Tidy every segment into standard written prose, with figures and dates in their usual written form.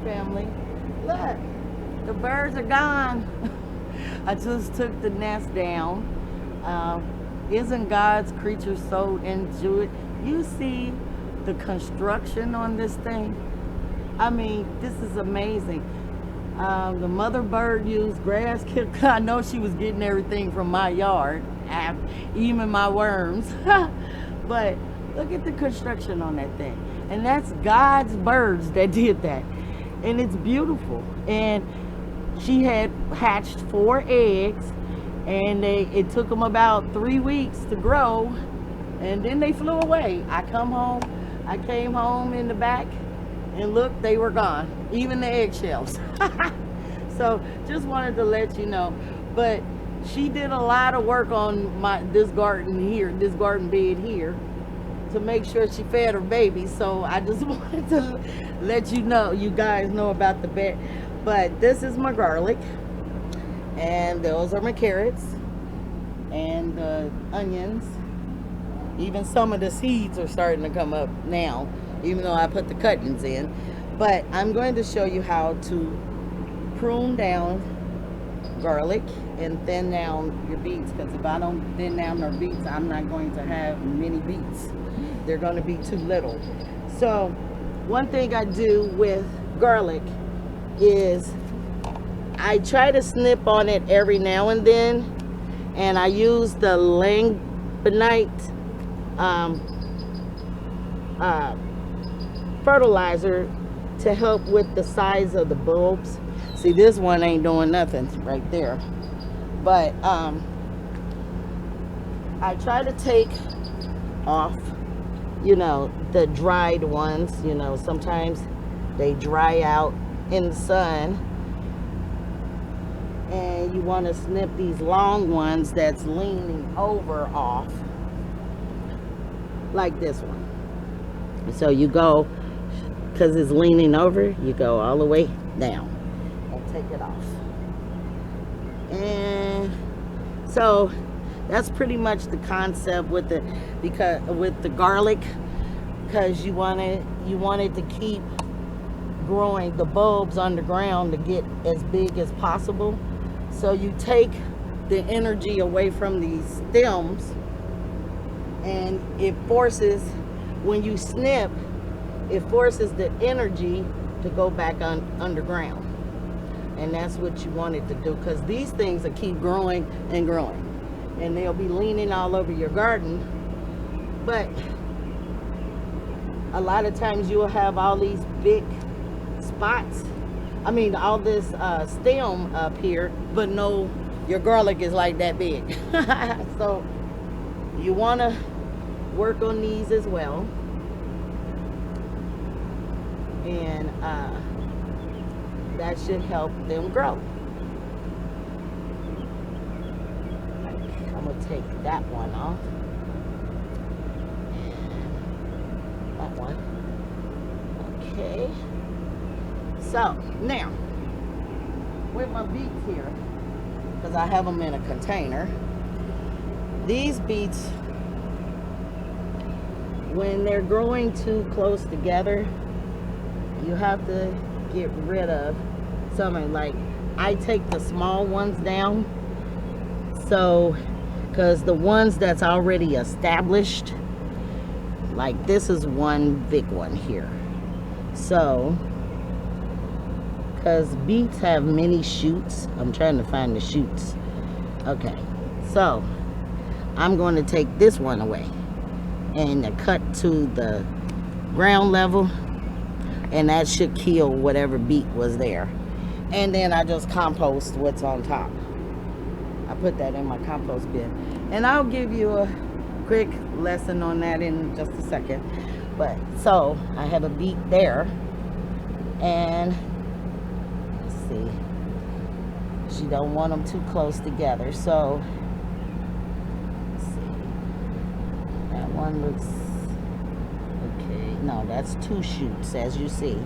Family. Look, the birds are gone. I just took the nest down. Isn't God's creature so into it? You see the construction on this thing? I mean, this is amazing. The mother bird used grass. I know she was getting everything from my yard, even my worms. But look at the construction on that thing. And that's God's birds that did that. And it's beautiful. And she had hatched 4 eggs, and it took them about 3 weeks to grow, and then they flew away. I came home in the back, and look, they were gone, even the eggshells. So just wanted to let you know. But she did a lot of work on this garden bed here, to make sure she fed her baby. So I just wanted to let you guys know about the bed. But this is my garlic, and those are my carrots, and the onions. Even some of the seeds are starting to come up now, even though I put the cuttings in. But I'm going to show you how to prune down garlic and thin down your beets, because if I don't thin down their beets, I'm not going to have many beets. They're going to be too little. So one thing I do with garlic is I try to snip on it every now and then, and I use the langbonite fertilizer to help with the size of the bulbs. See, this one ain't doing nothing right there, but I try to take off, the dried ones. Sometimes they dry out in the sun, and you want to snip these long ones that's leaning over off, like this one. So you go, because it's leaning over, you go all the way down and take it off. And so that's pretty much the concept with the garlic, because you want it to keep growing the bulbs underground to get as big as possible. So you take the energy away from these stems, and it forces, when you snip, it forces the energy to go back underground. And that's what you want it to do, because these things will keep growing and growing, and they'll be leaning all over your garden. But a lot of times you'll have all these big spots, all this stem up here, but no, your garlic is like that big. So you want to work on these as well, and that should help them grow. I'm gonna take that one off, that one. Okay, so now with my beets here, because I have them in a container, these beets, when they're growing too close together, you have to get rid of some. Like, I take the small ones down, so because the ones that's already established, like this is one big one here. So because beets have many shoots, I'm trying to find the shoots. Okay, so I'm going to take this one away and cut to the ground level, and that should kill whatever beet was there. And then I just compost what's on top. I put that in my compost bin, and I'll give you a quick lesson on that in just a second. But so I have a beet there, and let's see, she don't want them too close together, so let's see, that one looks okay. No, that's 2 shoots, as you see.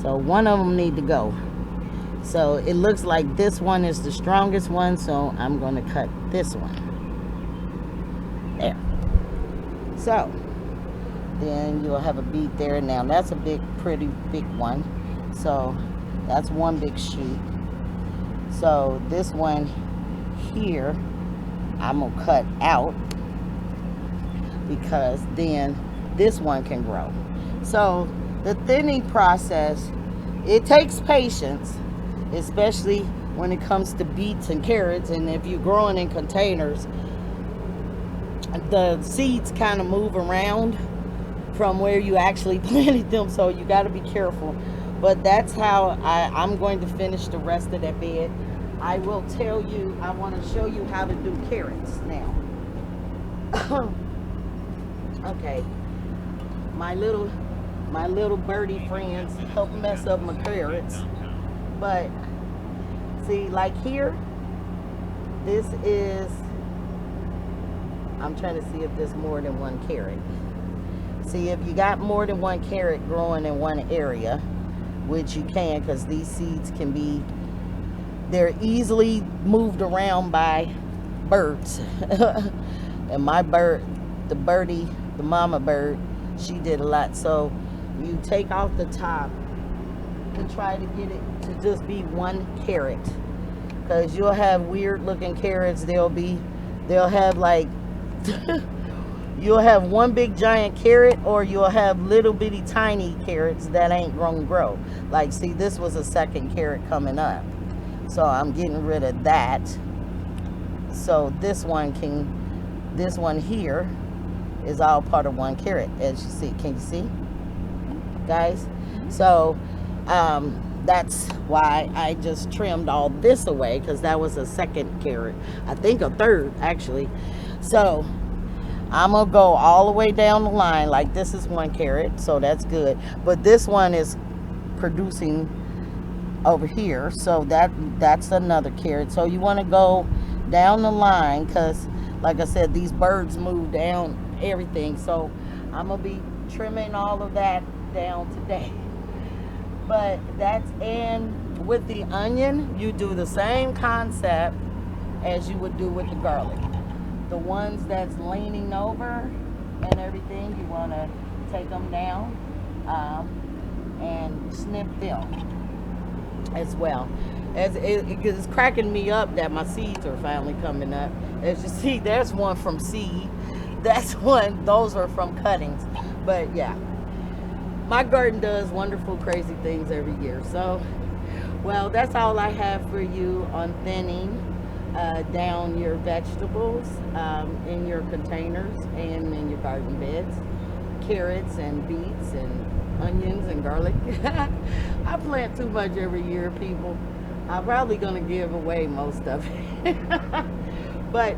So one of them need to go. So it looks like this one is the strongest one, so I'm going to cut this one. There. So Then you'll have a beet there. Now that's a pretty big one. So that's one big shoot. So this one here, I'm gonna cut out because then this one can grow. So the thinning process, it takes patience, especially when it comes to beets and carrots. And if you're growing in containers, the seeds kind of move around from where you actually planted them, so you got to be careful. But that's how I'm going to finish the rest of that bed. I will tell you, I want to show you how to do carrots now. Okay, my little birdie friends help mess up my carrots. But see, like here, this is, I'm trying to see if there's more than one carrot. See, if you got more than one carrot growing in one area, which you can, because these seeds can be, they're easily moved around by birds. And my bird, the mama bird, she did a lot. So you take off the top and try to get it to just be one carrot, because you'll have weird looking carrots. They'll have like you'll have one big giant carrot, or you'll have little bitty tiny carrots that ain't gonna grow. Like, see, this was a second carrot coming up, so I'm getting rid of that. So this one here is all part of one carrot, as you see. Can you see, guys? So that's why I just trimmed all this away, because that was a second carrot, I think a third actually. So I'm gonna go all the way down the line. Like, this is one carrot, so that's good, but this one is producing over here, so that's another carrot. So you want to go down the line, because like I said, these birds move down everything. So I'm gonna be trimming all of that down today. But that's, and with the onion, you do the same concept as you would do with the garlic. The ones that's leaning over and everything, you want to take them down and snip them as well. As it's cracking me up that my seeds are finally coming up. As you see, there's one from seed. That's one, those are from cuttings. But yeah, my garden does wonderful, crazy things every year. So, well, that's all I have for you on thinning down your vegetables in your containers and in your garden beds. Carrots and beets and onions and garlic. I plant too much every year, people. I'm probably gonna give away most of it. But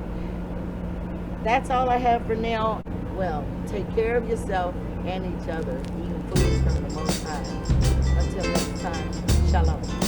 that's all I have for now. Well, take care of yourself and each other, eating food from the Most High. Until next time, Shalom.